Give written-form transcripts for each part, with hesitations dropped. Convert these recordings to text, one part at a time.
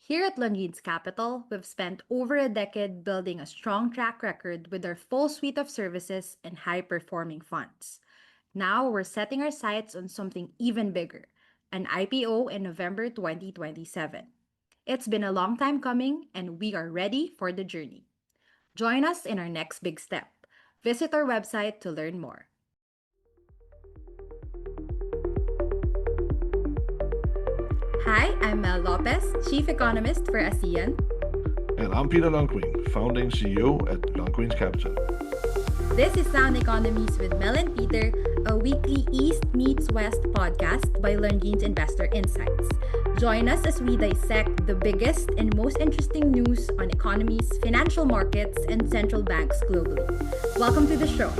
Here at Longin's Capital, we've spent over a decade building a strong track record with our full suite of services and high performing funds. Now we're setting our sights on something even bigger, an IPO in November 2027. It's been a long time coming, and we are ready for the journey. Join us in our next big step. Visit our website to learn more. Hi, I'm Mel Lopez, Chief Economist for ASEAN. And I'm Peter Lundgren, founding CEO at Lundgren's Capital. This is Sound Economies with Mel and Peter, a weekly East meets West podcast by Lundin's Investor Insights. Join us as we dissect the biggest and most interesting news on economies, financial markets, and central banks globally. Welcome to the show.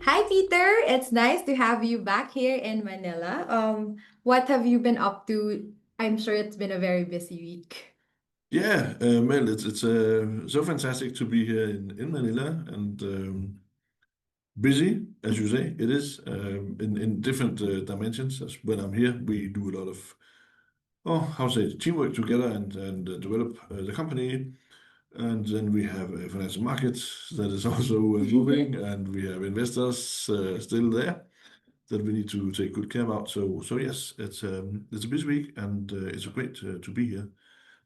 Hi, Peter. It's nice to have you back here in Manila. What have you been up to? I'm sure it's been a very busy week. Yeah, Mel, it's so fantastic to be here in Manila and busy, as you say. It is in different dimensions. As when I'm here, we do a lot of, how to say, teamwork together and develop the company. And then we have financial markets that is also moving, and we have investors still there that we need to take good care about. So yes, it's a busy week, and it's great to be here.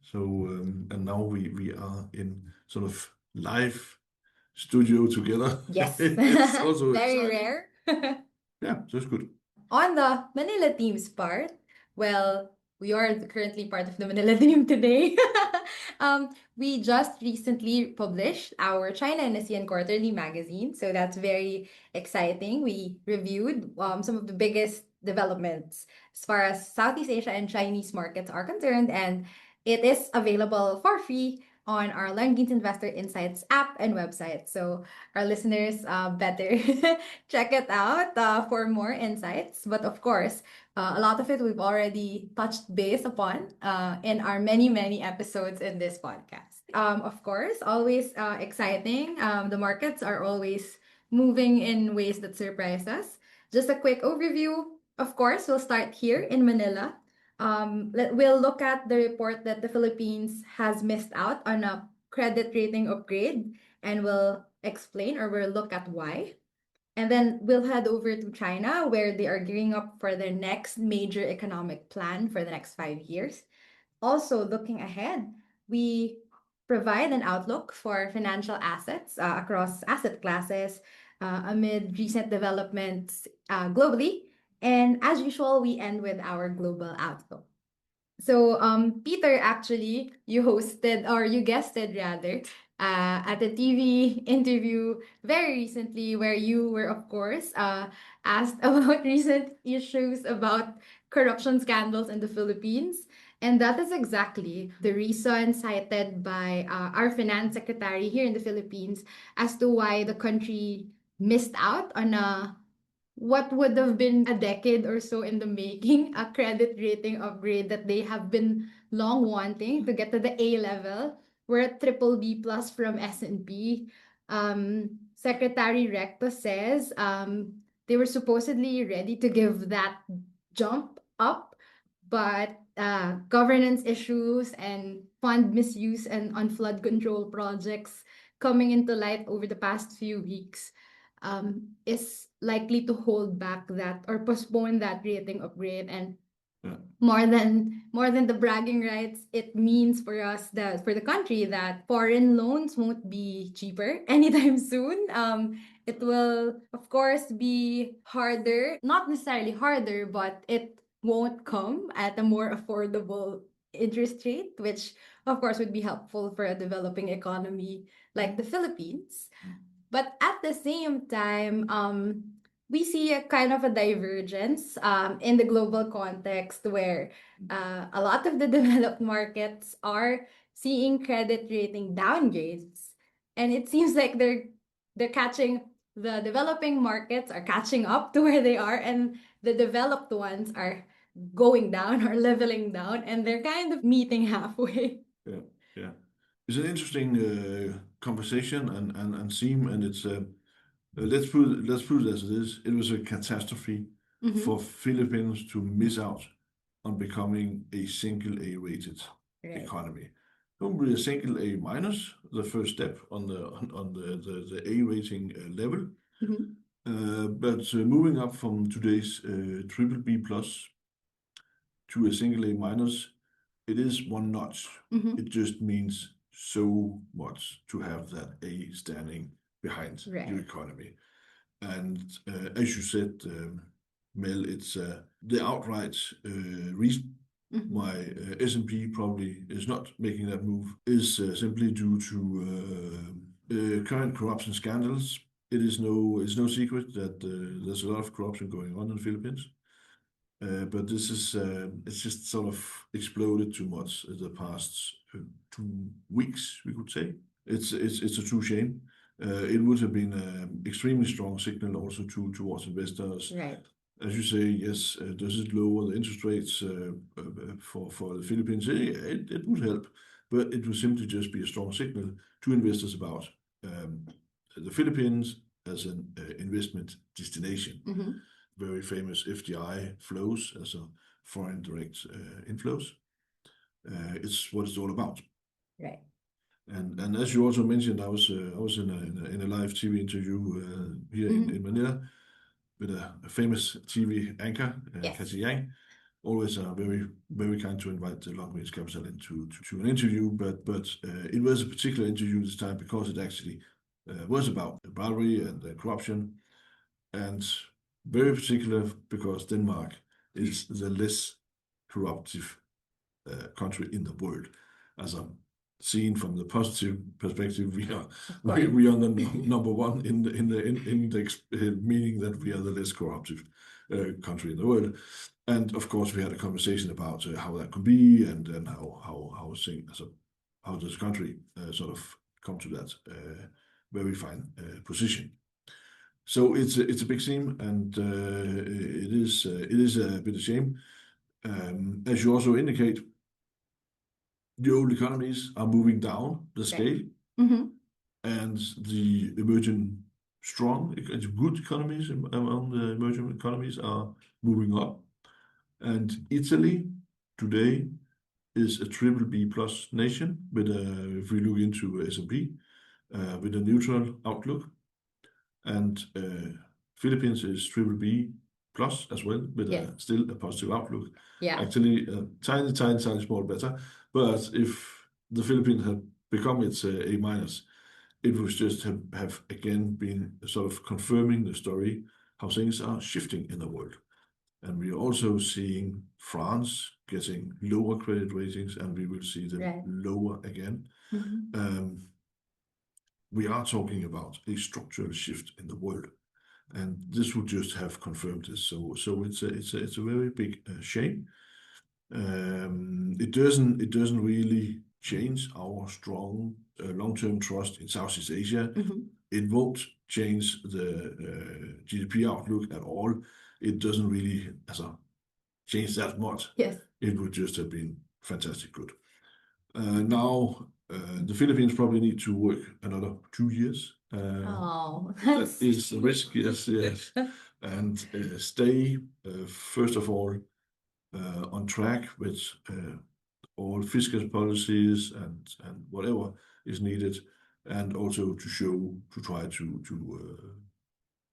So and now we are in sort of live studio together. Yes, It's also very exciting. rare. Yeah, so it's good. On the Manila team's part, well, we are currently part of the Manila team today. We just recently published our China and ASEAN Quarterly magazine, so that's very exciting. We reviewed some of the biggest developments as far as Southeast Asia and Chinese markets are concerned, and it is available for free on our Langkins Investor Insights app and website. So our listeners better check it out for more insights. But of course, a lot of it we've already touched base upon in our many, many episodes in this podcast. Of course, always exciting. The markets are always moving in ways that surprise us. Just a quick overview. Of course, we'll start here in Manila. We'll look at the report that the Philippines has missed out on a credit rating upgrade, and we'll explain or we'll look at why. And then we'll head over to China, where they are gearing up for their next major economic plan for the next 5 years. Also, looking ahead, we provide an outlook for financial assets across asset classes amid recent developments globally. And as usual, we end with our global outlook. So, Peter, actually, you hosted or you guested rather at a TV interview very recently, where you were, of course, asked about recent issues about corruption scandals in the Philippines. And that is exactly the reason cited by our finance secretary here in the Philippines as to why the country missed out on a what would have been a decade or so in the making, a credit rating upgrade that they have been long wanting to get to the A level. We're at triple B plus from S&P. Secretary Recto says they were supposedly ready to give that jump up, but governance issues and fund misuse and on flood control projects coming into light over the past few weeks is likely to hold back that or postpone that rating upgrade. And Yeah. more than the bragging rights, it means for us that for the country that foreign loans won't be cheaper anytime soon. It will of course be harder, not necessarily harder, but it won't come at a more affordable interest rate, which of course would be helpful for a developing economy like the Philippines. But at the same time, we see a kind of a divergence in the global context where a lot of the developed markets are seeing credit rating downgrades, and it seems like they're catching the developing markets are catching up to where they are, and the developed ones are going down or leveling down, and they're kind of meeting halfway. Yeah, yeah. It's an interesting conversation and theme, and it's let's put it as it is. It was a catastrophe Mm-hmm. for Philippines to miss out on becoming a single A rated Right. economy. Probably a single A minus, the first step on the A rating level. Mhm. But moving up from today's triple B plus to a single A minus, it is one notch. Mhm. It just means so much to have that A standing behind your Right. economy. And as you said, Mel, it's the outright reason Mhm. why S&P probably is not making that move is simply due to current corruption scandals. It's no secret that there's a lot of corruption going on in the Philippines. But this is it's just sort of exploded too much in the past 2 weeks, we could say. It's a true shame. It would have been an extremely strong signal also towards investors. Right. As you say, yes, does it lower the interest rates for the Philippines? Yeah, it would help, but it would simply just be a strong signal to investors about um, the Philippines as an investment destination. Mhm. Very famous FDI flows as a foreign direct inflows. It's what it's all about. Right. And as you also mentioned, I was in a live TV interview here in Mhm. Manila with a famous TV anchor, Yes. Kathy Yang. Always very kind to invite the long range capital to an interview, but it was a particular interview this time because it actually was about bribery and corruption, and very particular because Denmark is the less corruptive country in the world. As I'm seen from the positive perspective, Of course. we are the number one in the index, meaning that we are the less corruptive country in the world. And of course, we had a conversation about how that could be and how things, so how does the country sort of come to that very fine position. So it's a big theme, and it is a bit of shame. As you also indicate, the old economies are moving down the Right. scale, Mhm. and the emerging strong, good economies among the emerging economies are moving up. And Italy today is a triple B plus nation with if we look into S&P, with a neutral outlook. And Philippines is triple B plus as well, with Yes. still a positive outlook. Yeah. Actually, tiny small better. But if the Philippines had become its A minus, it would just have again been sort of confirming the story how things are shifting in the world. And we are also seeing France getting lower credit ratings, and we will see them Right. lower again. Mhm. Um, we are talking about a structural shift in the world, and this would just have confirmed this. So it's a very big shame. It doesn't really change our strong long-term trust in Southeast Asia. Mhm. It won't change the GDP outlook at all. It doesn't really change that much. Yes. It would just have been fantastic good. Now the Philippines probably need to work another 2 years. Oh, That that's is a risk, yes, yes. And stay, first of all, on track with all fiscal policies and whatever is needed, and also to try to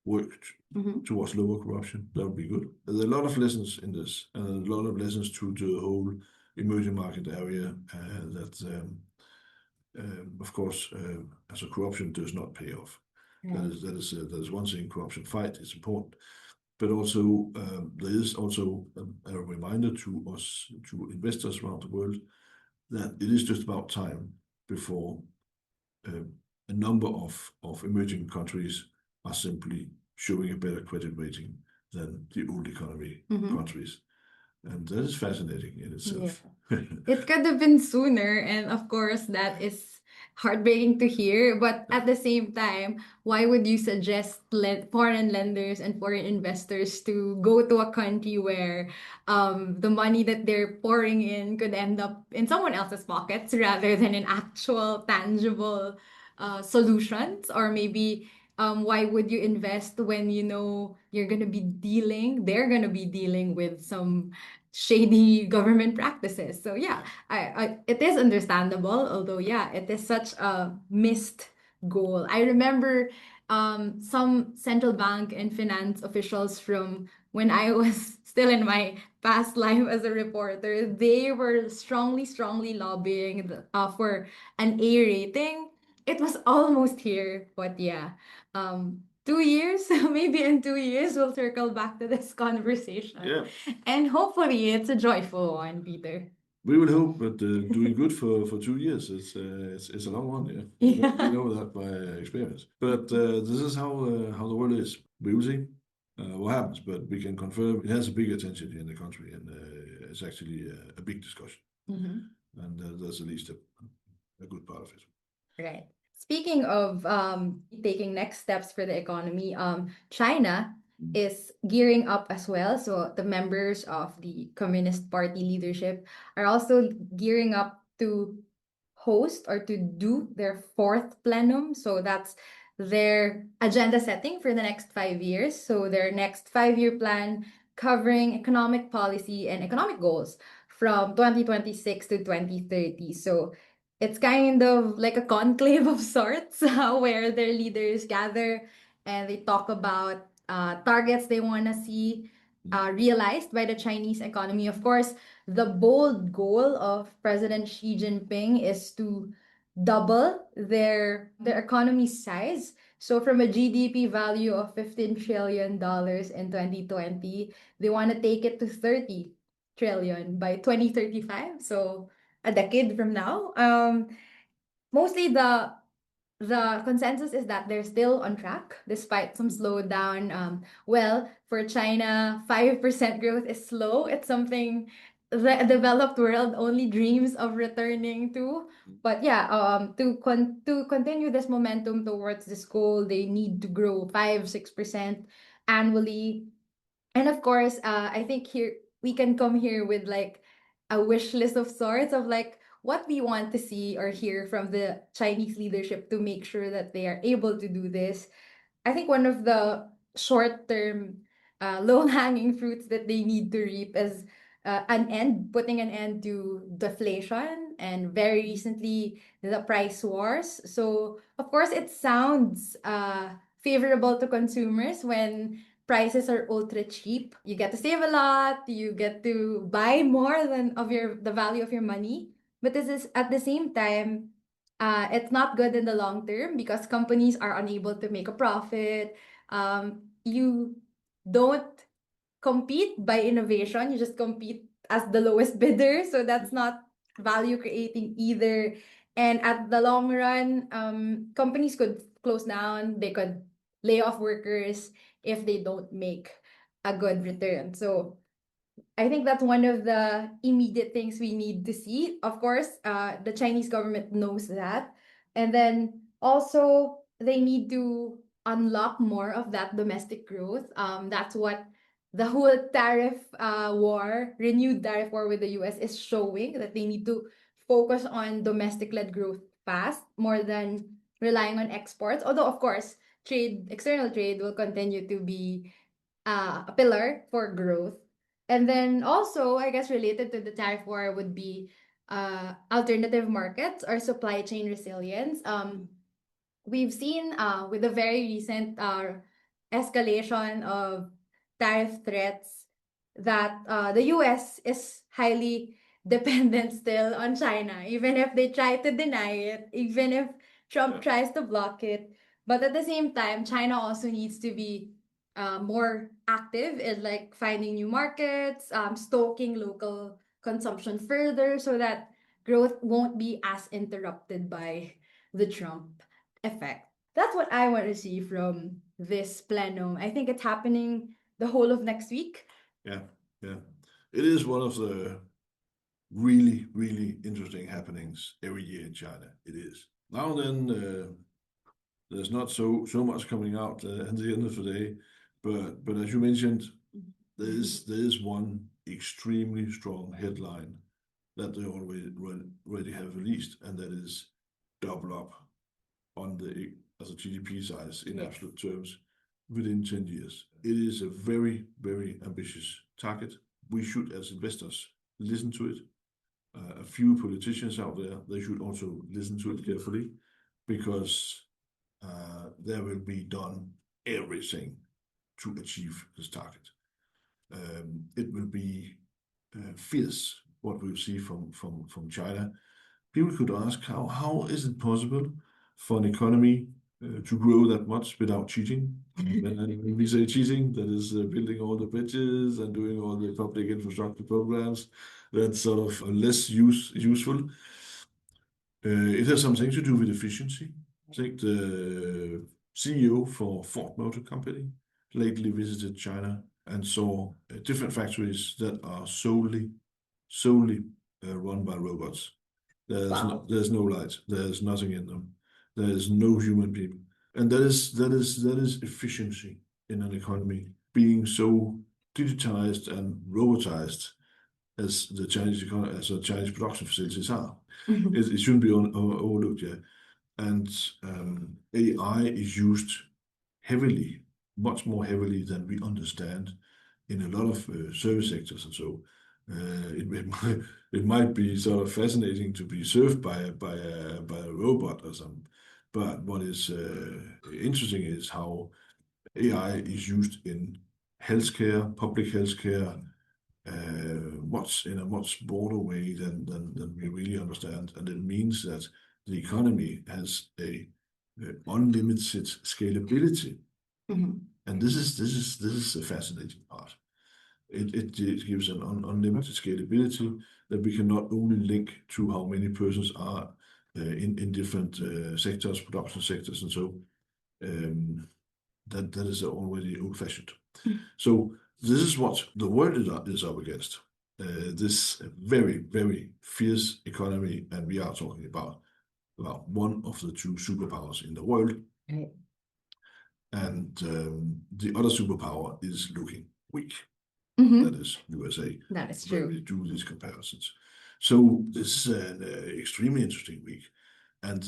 work Mhm. towards lower corruption. That would be good. There's a lot of lessons in this, and a lot of lessons to the whole emerging market area that, of course, as a corruption does not pay off. Right. That is one thing. Corruption fight is important, but also there is also a reminder to us, to investors around the world, that it is just about time before uh, a number of emerging countries are simply showing a better credit rating than the old economy Mhm. countries. And that is fascinating in Yeah. itself. It could have been sooner, and of course, that is heartbreaking to hear. But at the same time, why would you suggest foreign lenders and foreign investors to go to a country where the money that they're pouring in could end up in someone else's pockets rather than in actual, tangible solutions? Or maybe why would you invest when you know they're gonna be dealing with some shady government practices. So yeah, it is understandable, although yeah, it is such a missed goal. I remember some central bank and finance officials from when I was still in my past life as a reporter, they were strongly lobbying for an A rating. It was almost here, but yeah. 2 years, maybe in 2 years, we'll circle back to this conversation. Yeah, And hopefully, it's a joyful one, Peter. we would hope, but doing good for 2 years it's a long one. Yeah, we Yeah. know that by experience. But this is how the world is. We will see what happens, but we can confirm it has a big attention here in the country, and it's actually a big discussion, Mhm. and that's at least a good part of it. Right. Speaking of taking next steps for the economy, China is gearing up as well. So the members of the Communist Party leadership are also gearing up to host or to do their fourth plenum. So that's their agenda setting for the next 5 years. So their next 5 year plan covering economic policy and economic goals from 2026 to 2030. So it's kind of like a conclave of sorts where their leaders gather and they talk about targets they want to see realized by the Chinese economy. Of course, the bold goal of President Xi Jinping is to double their economy size. So from a GDP value of $15 trillion in 2020, they want to take it to 30 trillion by 2035. So a decade from now. Mostly the consensus is that they're still on track despite some slowdown. Well, for China, 5% growth is slow. It's something the developed world only dreams of returning to. But yeah, to continue this momentum towards this goal, they need to grow 5-6% annually. And of course, I think here we can come here with like a wish list of sorts of like what we want to see or hear from the Chinese leadership to make sure that they are able to do this. I think one of the short term, low hanging fruits that they need to reap is putting an end to deflation and very recently the price wars. So, of course, it sounds favorable to consumers when prices are ultra cheap. You get to save a lot, you get to buy more than of the value of your money. But this is at the same time it's not good in the long term because companies are unable to make a profit. You don't compete by innovation, you just compete as the lowest bidder. So that's not value creating either. And at the long run, companies could close down, they could lay off workers if they don't make a good return. So I think that's one of the immediate things we need to see. Of course, the Chinese government knows that. And then also, they need to unlock more of that domestic growth. That's what the whole renewed tariff war with the US is showing that they need to focus on domestic led growth fast more than relying on exports. Although, of course, external trade will continue to be a pillar for growth. And then also, I guess related to the tariff war would be alternative markets or supply chain resilience. We've seen with the very recent escalation of tariff threats that the US is highly dependent still on China, even if they try to deny it, even if Trump tries to block it. But at the same time, China also needs to be more active in like finding new markets, stoking local consumption further so that growth won't be as interrupted by the Trump effect. That's what I want to see from this plenum. I think it's happening the whole of next week. Yeah, yeah. It is one of the really interesting happenings every year in China. It is. Now then, there's not so much coming out at the end of the day, but as you mentioned, there is one extremely strong headline that they already have released, and that is double up on the as a GDP size in Yes. absolute terms within 10 years. It is a very ambitious target. we should, as investors, listen to it. A few politicians out there, they should also listen to it carefully because there will be done everything to achieve this target. It will be fierce what we see from China. People could ask how is it possible for an economy to grow that much without cheating? When we say cheating, that is building all the bridges and doing all the public infrastructure programs. That's sort of useful. It has something to do with efficiency. I think the CEO for Ford Motor Company lately visited China and saw different factories that are solely run by robots. Wow. There's no light. There's nothing in them. There's no human people, and that is efficiency in an economy being so digitized and robotized as the Chinese economy, as the Chinese production facilities are. It shouldn't be overlooked, yeah. And AI is used heavily, much more heavily than we understand in a lot of service sectors and so. It might be sort of fascinating to be served by a robot or something, but what is interesting is how AI is used in healthcare, public healthcare, much in a much broader way than we really understand, and it means that the economy has a unlimited scalability, Mhm. and this is a fascinating part. It gives an unlimited scalability that we can not only link to how many persons are in different sectors, production sectors, and so that is already old-fashioned. So this is what the world is up against. This very, very fierce economy, and we are talking about one of the two superpowers in the world, Right. and the other superpower is looking weak. That Mm-hmm. is USA, That is where we true. do these comparisons. So this is an extremely interesting week, and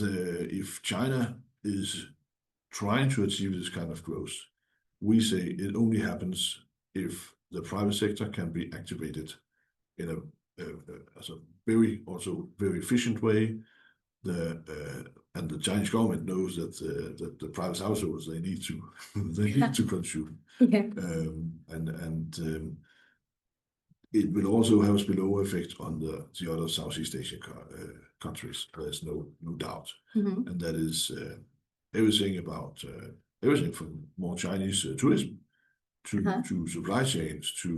if China is trying to achieve this kind of growth, we say it only happens if the private sector can be activated in as a very also very efficient way. And the Chinese government knows that the private households they need to they need to consume, Yeah. and it will also have a spillover effect on the other Southeast Asian countries. There's no doubt, Mm-hmm. and that is everything about everything from more Chinese tourism Uh-huh. to supply chains to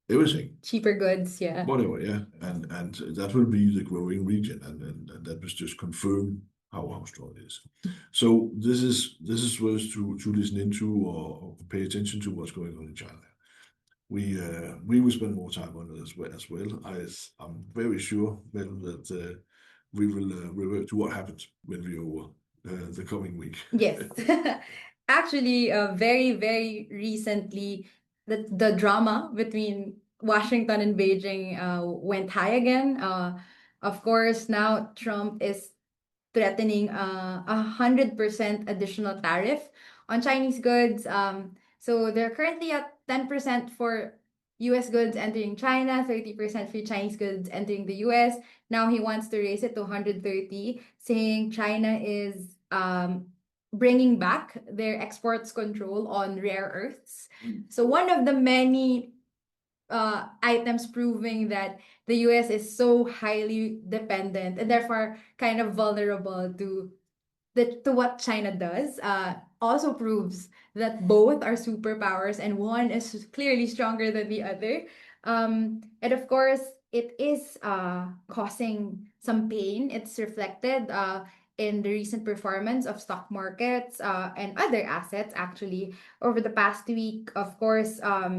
everything, Cheaper goods, yeah. whatever. Yeah, and that will be the growing region, and that was just confirm how strong it is. So this is worth to listen into or pay attention to what's going on in China. We will spend more time on it as well. I'm very sure that we will revert to what happened when we over the coming week. Yes. Actually, very, very recently, the drama between Washington and Beijing went high again. Of course, now Trump is threatening 100% additional tariff on Chinese goods. So they're currently at 10% for US goods entering China, 30% for Chinese goods entering the US. Now he wants to raise it to 130, saying China is bringing back their exports control on rare earths. So one of the many items proving that the US is so highly dependent and therefore kind of vulnerable to what China does also proves that both are superpowers and one is clearly stronger than the other. And of course, it is causing some pain. It's reflected in the recent performance of stock markets and other assets actually over the past week. Of course,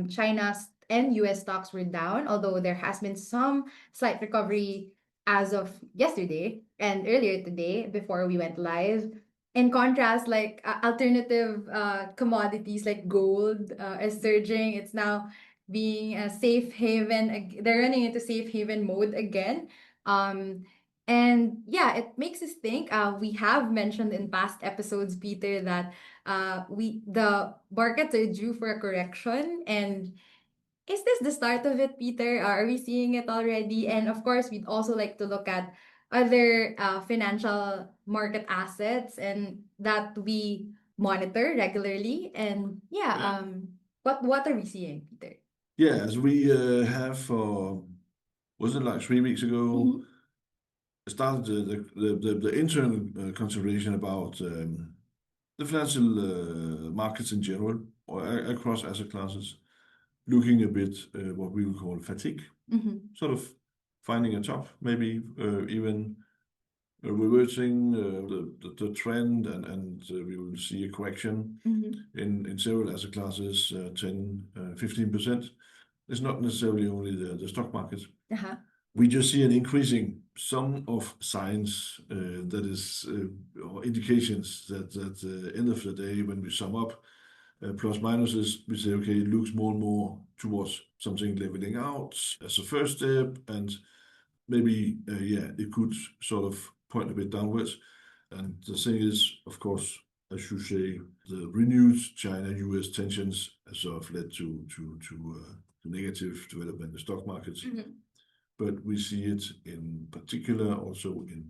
China's and US stocks were down, although there has been some slight recovery as of yesterday and earlier today before we went live. In contrast, like alternative commodities like gold is surging. It's now being a safe haven. They're running into safe haven mode again. Um, and yeah, it makes us think. We have mentioned in past episodes, Peter, that the markets are due for a correction, and Is this the start of it, Peter? Are we seeing it already? And of course, we'd also like to look at other financial market assets and that we monitor regularly. And yeah, Yeah. what are we seeing, Peter? Yeah, as we have for, was it like 3 weeks ago, Mm-hmm. started the internal consideration about the financial markets in general or across asset classes, looking a bit what we would call fatigue, Mm-hmm. sort of finding a top, maybe even reversing the trend, and we will see a correction Mm-hmm. in several asset classes, 10, 15%. It's not necessarily only the stock market. Uh-huh. We just see an increasing sum of signs that is or indications that end of the day, when we sum up plus minuses, we say, okay, it looks more and more towards something leveling out as a first step, and maybe yeah, it could sort of point a bit downwards. And the thing is, of course, as you say, the renewed China-US tensions has sort of led to negative development in the stock markets. Mm-hmm. But we see it in particular also in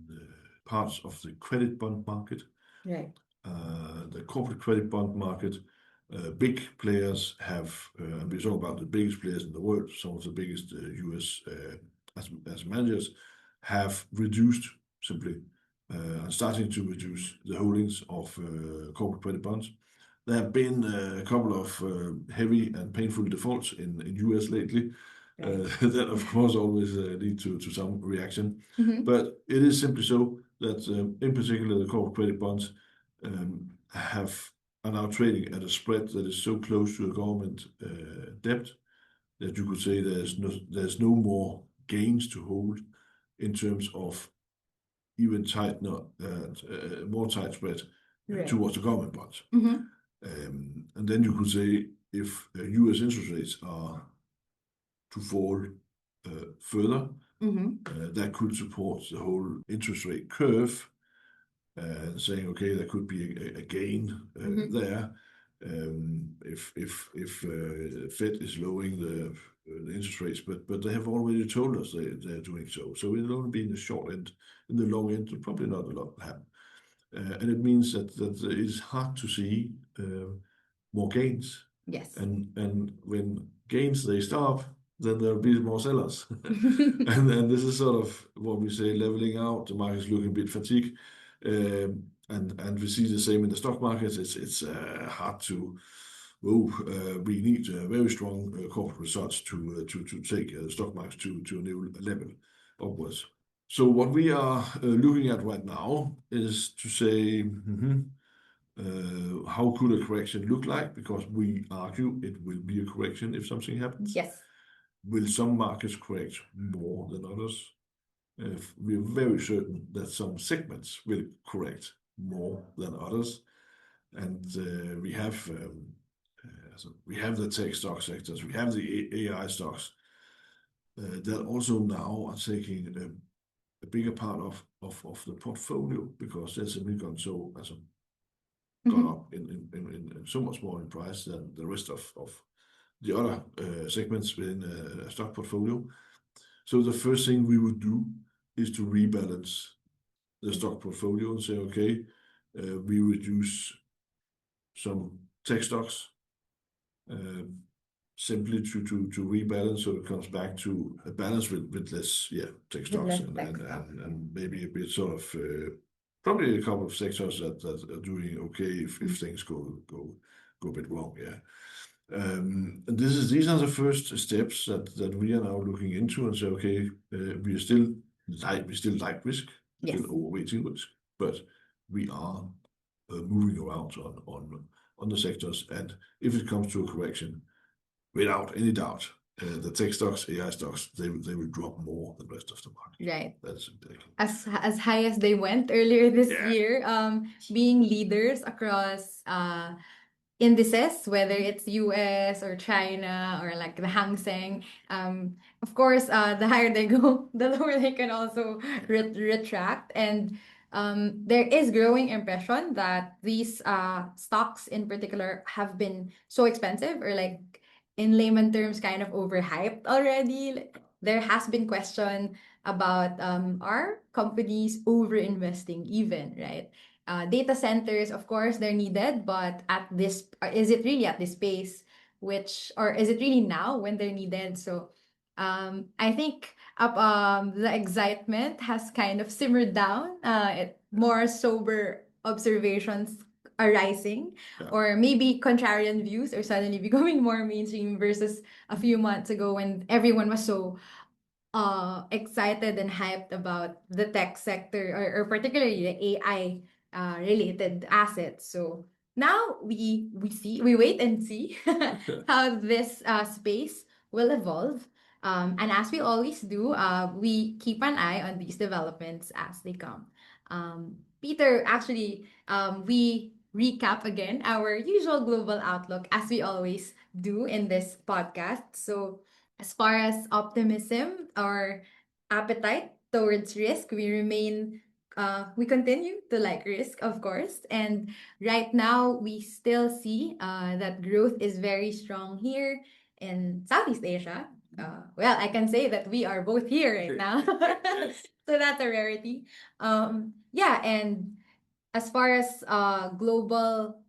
parts of the credit bond market, Right. the corporate credit bond market. Big players have, and we're talking about the biggest players in the world, some of the biggest US as managers have reduced simply, starting to reduce the holdings of corporate credit bonds. There have been a couple of heavy and painful defaults in US lately. Right. That of course always lead to some reaction, Mm-hmm. but it is simply so that in particular the corporate credit bonds have are now trading at a spread that is so close to the government debt that you could say there's no more gains to hold in terms of even more tight spread Right. towards the government bonds. Mm-hmm. And then you could say if US interest rates are to fall further, Mm-hmm. that could support the whole interest rate curve, saying, okay, there could be a gain Mm-hmm. there if Fed is lowering the interest rates, but they have already told us they're doing so. So it'll only be in the short end. In the long end, probably not a lot will happen. And it means that it's hard to see more gains. Yes. And when gains they stop, then there'll be more sellers. And this is sort of what we say leveling out. The market's looking a bit fatigued. And we see the same in the stock markets. It's hard to. We need very strong corporate results to take the stock markets to a new level upwards. So what we are looking at right now is to say, how could a correction look like? Because we argue it will be a correction if something happens. Yes. Will some markets correct more than others? We're very certain that some segments will correct more than others. And we have the tech stock sectors, we have the AI stocks that also now are taking a bigger part of the portfolio because there's a gone so as a gone Mm-hmm. up in so much more in price than the rest of the other segments within a stock portfolio. So the first thing we would do is to rebalance the stock portfolio and say, okay, we reduce some tech stocks uh, simply to rebalance, so it comes back to a balance with less, yeah, tech With stocks less and tech and stuff. and, and maybe a bit sort of probably a couple of sectors that are doing okay if things go a bit wrong, yeah. And these are the first steps that we are now looking into and say, okay, we still like risk, still Yes. overweighting risk, but we are moving around on the sectors. And if it comes to a correction, without any doubt, the tech stocks, AI stocks, they will drop more than the rest of the market. Right. That's important. As high as they went earlier this Yeah. year, being leaders across indices, whether it's US or China or like the Hang Seng. Of course, the higher they go, the lower they can also retract. And there is growing impression that these stocks in particular have been so expensive or like in layman terms, kind of overhyped already. There has been question about are companies over investing even, right? Data centers, of course, they're needed, but at this, is it really at this pace? Which, or is it really now when they're needed? So, I think the excitement has kind of simmered down. More sober observations arising, Yeah. or maybe contrarian views are suddenly becoming more mainstream versus a few months ago when everyone was so excited and hyped about the tech sector, or particularly the AI related assets. So now we wait and see how this space will evolve. And as we always do, we keep an eye on these developments as they come. Peter, actually, we recap again our usual global outlook as we always do in this podcast. So as far as optimism or appetite towards risk, we continue to like risk, of course. And right now, we still see that growth is very strong here in Southeast Asia. Well, I can say that we are both here right now. So that's a rarity. Yeah, and as far as global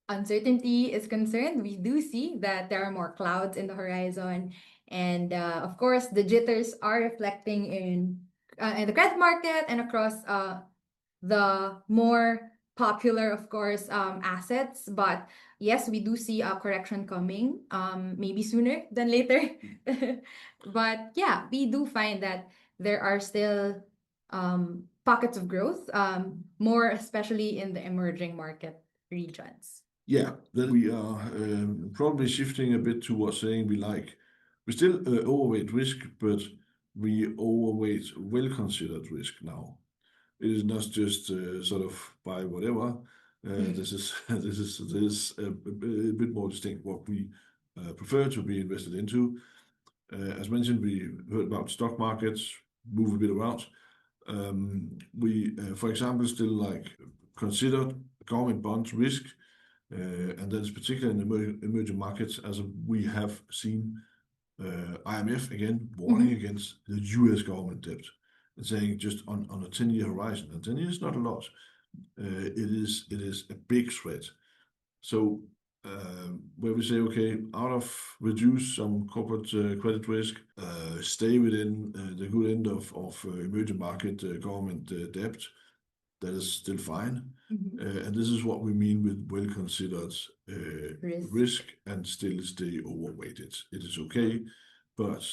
uncertainty is concerned, we do see that there are more clouds in the horizon. And of course, the jitters are reflecting in the credit market and across the more popular, of course, assets. But yes, we do see a correction coming, maybe sooner than later. But yeah, we do find that there are still pockets of growth, more especially in the emerging market regions. Yeah, then we are probably shifting a bit towards saying we still overweight risk, but we overweight well-considered risk now. It is not just sort of by whatever. This is this is a bit more distinct what we prefer to be invested into. As mentioned, we heard about stock markets move a bit around. We, for example, still consider government bonds risk, and that is particularly in emerging markets, as we have seen IMF again warning against the US government debt and saying just on a 10-year horizon, and 10 years is not a lot. It is a big threat. So where we say, okay, out of reduce some corporate credit risk, stay within the good end of emerging market government debt, that is still fine. And this is what we mean with well-considered risk and still stay overweighted. It is okay, but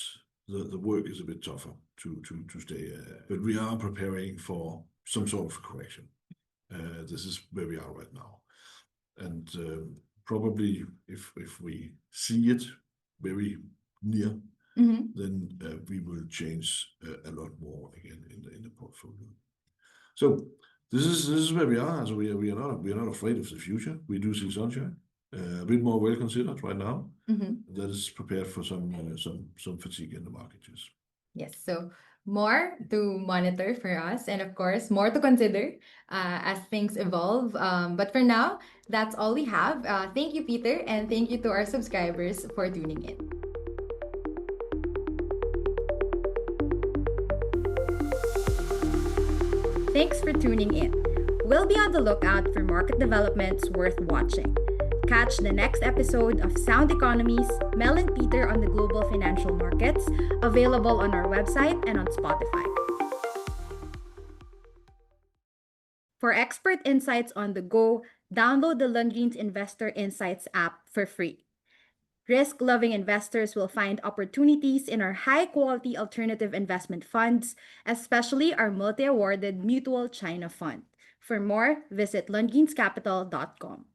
the work is a bit tougher to stay. But we are preparing for some sort of correction. This is where we are right now. And probably if we see it very near, then we will change a lot more again in the portfolio. So this is where we are. So we are not afraid of the future. We do see sunshine, a bit more well considered right now. That is prepared for some fatigue in the market. Yes. Yes, so more to monitor for us, and of course, more to consider as things evolve. But for now, that's all we have. Thank you, Peter, and thank you to our subscribers for tuning in. Thanks for tuning in. We'll be on the lookout for market developments worth watching. Catch the next episode of Sound Economies, Mel and Peter on the global financial markets, available on our website and on Spotify. For expert insights on the go, download the Lundin's Investor Insights app for free. Risk-loving investors will find opportunities in our high-quality alternative investment funds, especially our multi-awarded Mutual China Fund. For more, visit lundinscapital.com.